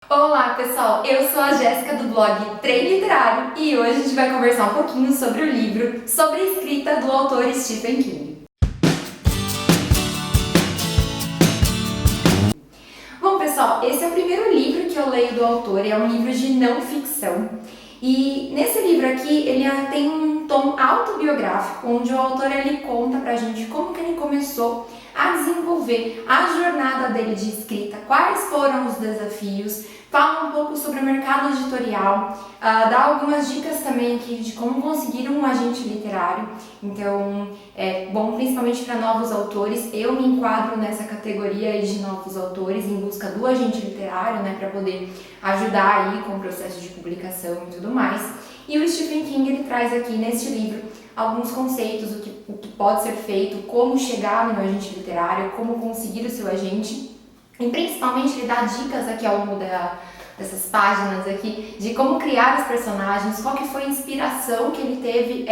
Olá pessoal, eu sou a Jéssica do blog Trem Literário e hoje a gente vai conversar um pouquinho sobre o livro Sobre a Escrita do autor Stephen King. Bom pessoal, esse é o primeiro livro que eu leio do autor, é um livro de não ficção. E nesse livro aqui, ele tem um tom autobiográfico, onde o autor ele conta pra gente como que ele começou a desenvolver a jornada dele de escrita, quais foram os desafios, fala um pouco sobre o mercado editorial, dá algumas dicas também aqui de como conseguir um agente literário. Então, é bom principalmente para novos autores. Eu me enquadro nessa categoria aí de novos autores em busca do agente literário, né, para poder ajudar aí com o processo de publicação e tudo mais. E o Stephen King ele traz aqui neste livro alguns conceitos, o que pode ser feito, como chegar no agente literário, como conseguir o seu agente. E principalmente ele dá dicas aqui ao longo dessas páginas aqui de como criar os personagens, qual que foi a inspiração que ele teve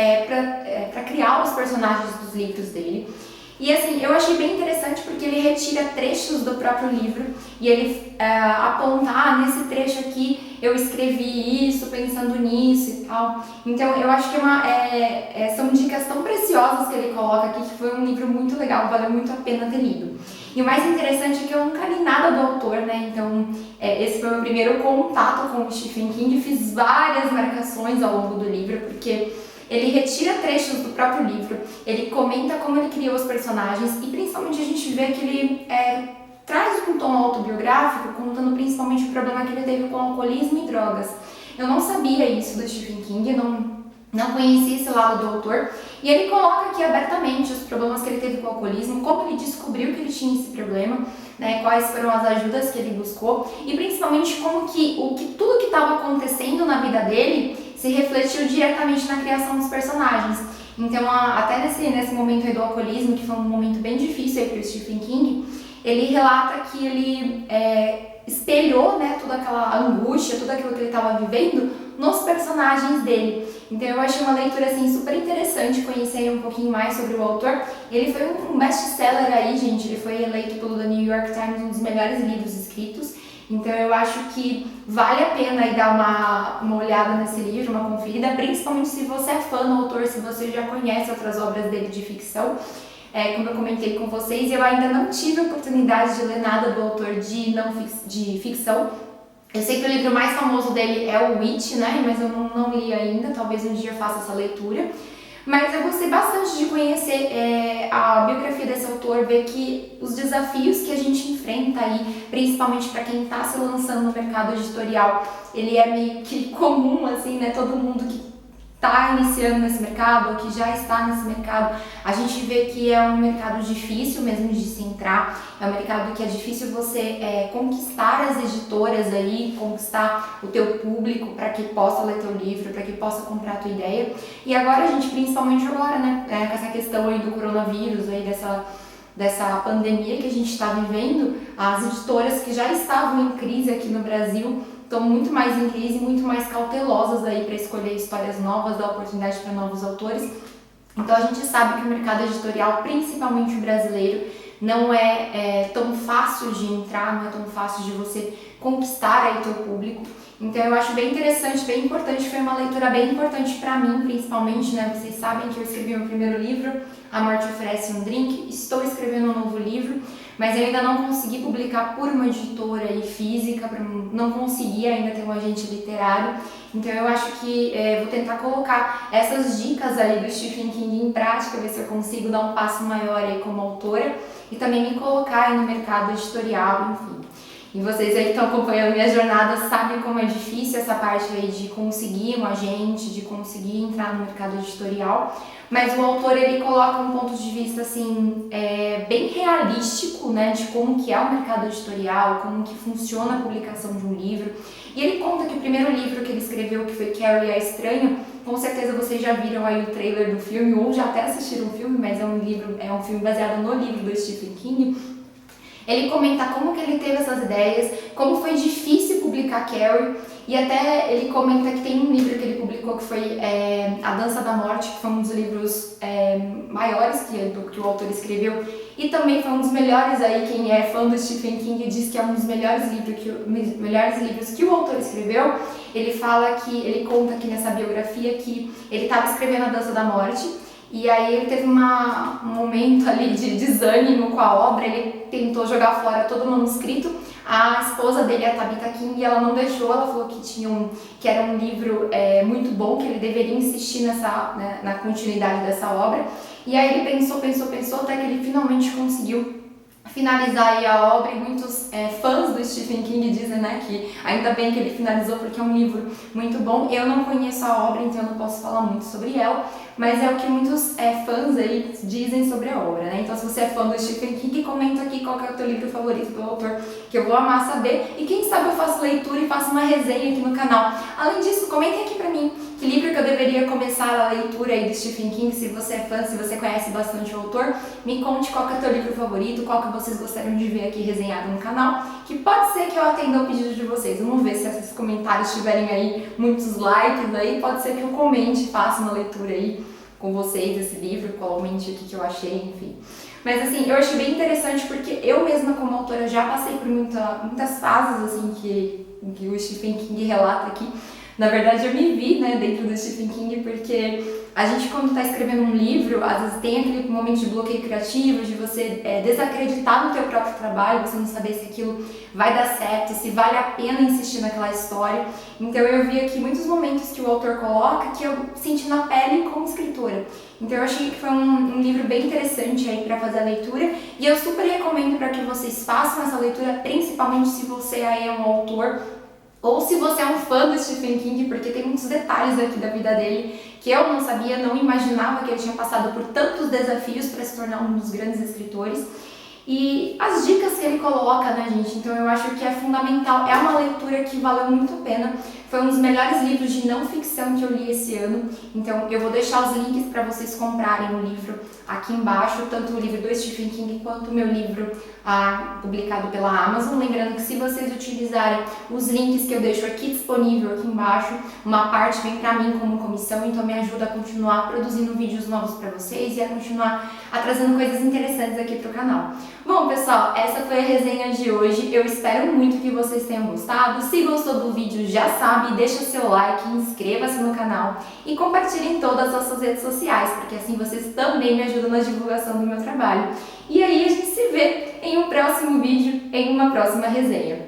para criar os personagens dos livros dele. E assim, eu achei bem interessante porque ele retira trechos do próprio livro e ele aponta, nesse trecho aqui eu escrevi isso, pensando nisso e tal. Então eu acho que são dicas tão preciosas que ele coloca aqui que foi um livro muito legal, valeu muito a pena ter lido. E o mais interessante é que eu nunca li nada do autor, né? Então esse foi o meu primeiro contato com o Stephen King, fiz várias marcações ao longo do livro porque ele retira trechos do próprio livro, ele comenta como ele criou os personagens e principalmente a gente vê que ele traz um tom autobiográfico, contando principalmente o problema que ele teve com alcoolismo e drogas. Eu não sabia isso do Stephen King, não conhecia esse lado do autor, e ele coloca aqui abertamente os problemas que ele teve com o alcoolismo, como ele descobriu que ele tinha esse problema, né, quais foram as ajudas que ele buscou, e principalmente como que tudo que estava acontecendo na vida dele se refletiu diretamente na criação dos personagens. Então, até nesse momento aí do alcoolismo, que foi um momento bem difícil aí para o Stephen King, ele relata que ele espelhou, né, toda aquela angústia, tudo aquilo que ele estava vivendo nos personagens dele. Então eu achei uma leitura assim super interessante, conhecer um pouquinho mais sobre o autor. Ele foi um best-seller aí, gente, ele foi eleito pelo The New York Times um dos melhores livros escritos. Então eu acho que vale a pena aí dar uma olhada nesse livro, uma conferida, principalmente se você é fã do autor, se você já conhece outras obras dele de ficção. Como eu comentei com vocês, eu ainda não tive a oportunidade de ler nada do autor de ficção. Eu sei que o livro mais famoso dele é o Witch, né? Mas eu não li ainda, talvez um dia eu faça essa leitura. Mas eu gostei bastante de conhecer a biografia desse autor, ver que os desafios que a gente enfrenta aí, principalmente para quem está se lançando no mercado editorial, ele é meio que comum, assim, né? Todo mundo que está iniciando nesse mercado ou que já está nesse mercado, a gente vê que é um mercado difícil mesmo de se entrar, é um mercado que é difícil você conquistar as editoras aí, conquistar o teu público para que possa ler teu livro, para que possa comprar a tua ideia. E agora, gente, principalmente agora, né, com essa questão aí do coronavírus, aí dessa pandemia que a gente está vivendo, as editoras que já estavam em crise aqui no Brasil estão muito mais em crise, muito mais cautelosas aí para escolher histórias novas, dar oportunidade para novos autores. Então a gente sabe que o mercado editorial, principalmente o brasileiro, não é tão fácil de entrar, não é tão fácil de você conquistar aí teu público. Então eu acho bem interessante, bem importante, foi uma leitura bem importante para mim, principalmente, né? Vocês sabem que eu escrevi meu primeiro livro, A Morte Oferece um Drink, estou escrevendo um novo livro, mas eu ainda não consegui publicar por uma editora aí física, não consegui ainda ter um agente literário. Então eu acho que vou tentar colocar essas dicas aí do Stephen King em prática, ver se eu consigo dar um passo maior aí como autora e também me colocar aí no mercado editorial, enfim. E vocês aí que estão acompanhando minha jornada sabem como é difícil essa parte aí de conseguir um agente, de conseguir entrar no mercado editorial. Mas o autor ele coloca um ponto de vista assim bem realístico, né, de como que é o mercado editorial, como que funciona a publicação de um livro. E ele conta que o primeiro livro que ele escreveu, que foi Carrie a Estranha, com certeza vocês já viram aí o trailer do filme ou já até assistiram o filme, mas é um filme baseado no livro do Stephen King. Ele comenta como que ele teve essas ideias, como foi difícil publicar Carrie E até ele comenta que tem um livro que ele publicou que foi A Dança da Morte, que foi um dos livros maiores que o autor escreveu, e também foi um dos melhores aí, quem é fã do Stephen King diz que é um dos melhores livros que o autor escreveu. Ele fala que, ele conta aqui nessa biografia que ele estava escrevendo A Dança da Morte, e aí ele teve um momento ali de desânimo com a obra, ele tentou jogar fora todo o manuscrito. A esposa dele, a Tabitha King, ela não deixou, ela falou que era um livro muito bom, que ele deveria insistir na continuidade dessa obra. E aí ele pensou, até que ele finalmente conseguiu finalizar aí a obra, e muitos fãs do Stephen King dizem, né, que ainda bem que ele finalizou porque é um livro muito bom. Eu não conheço a obra, então eu não posso falar muito sobre ela, mas é o que muitos fãs aí dizem sobre a obra, né? Então se você é fã do Stephen King, comenta aqui qual que é o teu livro favorito do autor, que eu vou amar saber, e quem sabe eu faço leitura e faço uma resenha aqui no canal. Além disso, comentem aqui pra mim que livro que eu deveria começar a leitura aí do Stephen King, se você é fã, se você conhece bastante o autor, me conte qual que é o teu livro favorito, qual que vocês gostariam de ver aqui resenhado no canal, que pode ser que eu atenda o pedido de vocês. Vamos ver se esses comentários tiverem aí muitos likes aí, pode ser que eu comente, faça uma leitura aí com vocês esse livro, comente o que eu achei, enfim. Mas assim, eu achei bem interessante porque eu mesma como autora já passei por muitas fases assim que o Stephen King relata aqui. Na verdade, eu me vi, né, dentro do Stephen King, porque a gente, quando está escrevendo um livro, às vezes tem aquele momento de bloqueio criativo, de você desacreditar no teu próprio trabalho, você não saber se aquilo vai dar certo, se vale a pena insistir naquela história. Então eu vi aqui muitos momentos que o autor coloca que eu senti na pele como escritora. Então eu achei que foi um livro bem interessante aí para fazer a leitura, e eu super recomendo para que vocês façam essa leitura, principalmente se você aí é um autor ou se você é um fã do Stephen King, porque tem muitos detalhes aqui da vida dele que eu não sabia, não imaginava que ele tinha passado por tantos desafios para se tornar um dos grandes escritores. E as dicas que ele coloca, né, gente? Então eu acho que é fundamental, é uma leitura que valeu muito a pena. Foi um dos melhores livros de não ficção que eu li esse ano. Então eu vou deixar os links para vocês comprarem o livro aqui embaixo, tanto o livro do Stephen King quanto o meu livro publicado pela Amazon. Lembrando que se vocês utilizarem os links que eu deixo aqui disponível aqui embaixo, uma parte vem para mim como comissão, então me ajuda a continuar produzindo vídeos novos para vocês e a continuar trazendo coisas interessantes aqui pro canal. Bom, pessoal, essa foi a resenha de hoje. Eu espero muito que vocês tenham gostado. Se gostou do vídeo, já sabe, deixa o seu like, inscreva-se no canal e compartilhe em todas as suas redes sociais, porque assim vocês também me ajudam na divulgação do meu trabalho. E aí a gente se vê em um próximo vídeo, em uma próxima resenha.